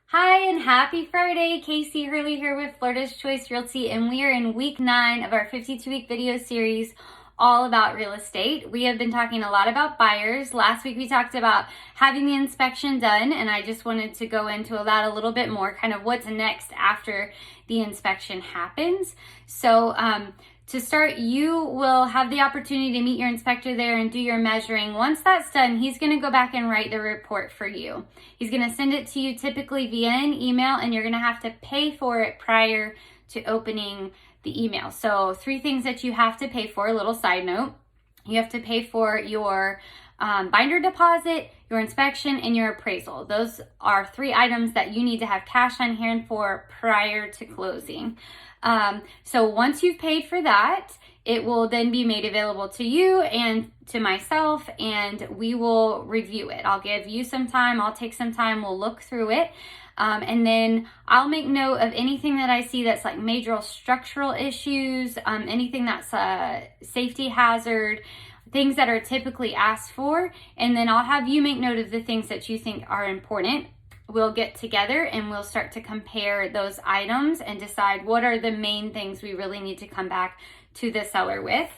Hi and happy Friday. Casey Hurley here with Florida's Choice Realty, and we are in week 9 of our 52-week video series all about real estate. We have been talking a lot about buyers. Last week we talked about having the inspection done, and I just wanted to go into that a little bit more, kind of what's next after the inspection happens. So to start, you will have the opportunity to meet your inspector there and do your measuring. Once that's done, he's going to go back and write the report for you. He's going to send it to you typically via an email, and you're going to have to pay for it prior to opening the email. So 3 things that you have to pay for, a little side note. You have to pay for your binder deposit, your inspection, and your appraisal. Those are 3 items that you need to have cash on hand for prior to closing. So once you've paid for that, it will then be made available to you and to myself, and we will review it. I'll give you some time, I'll take some time, we'll look through it. And then I'll make note of anything that I see that's like major structural issues, anything that's a safety hazard, things that are typically asked for, and then I'll have you make note of the things that you think are important. We'll get together and we'll start to compare those items and decide what are the main things we really need to come back to the seller with.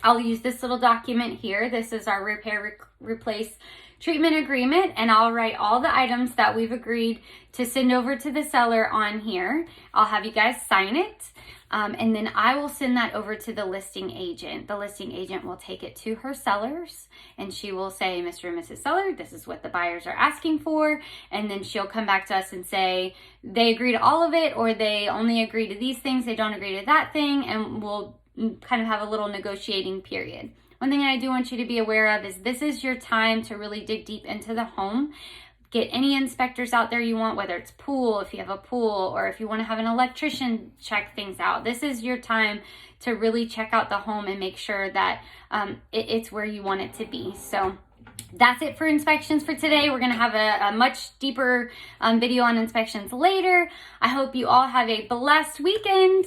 I'll use this little document here. This is our repair, replace, treatment agreement, and I'll write all the items that we've agreed to send over to the seller on here. I'll have you guys sign it. And then I will send that over to the listing agent. The listing agent will take it to her sellers, and she will say, Mr. and Mrs. Seller, this is what the buyers are asking for. And then she'll come back to us and say, they agree to all of it, or they only agree to these things, they don't agree to that thing, and we'll kind of have a little negotiating period. One thing I do want you to be aware of is this is your time to really dig deep into the home. Get any inspectors out there you want, whether it's pool, if you have a pool, or if you want to have an electrician check things out. This is your time to really check out the home and make sure that it's where you want it to be. So that's it for inspections for today. We're going to have a much deeper video on inspections later. I hope you all have a blessed weekend.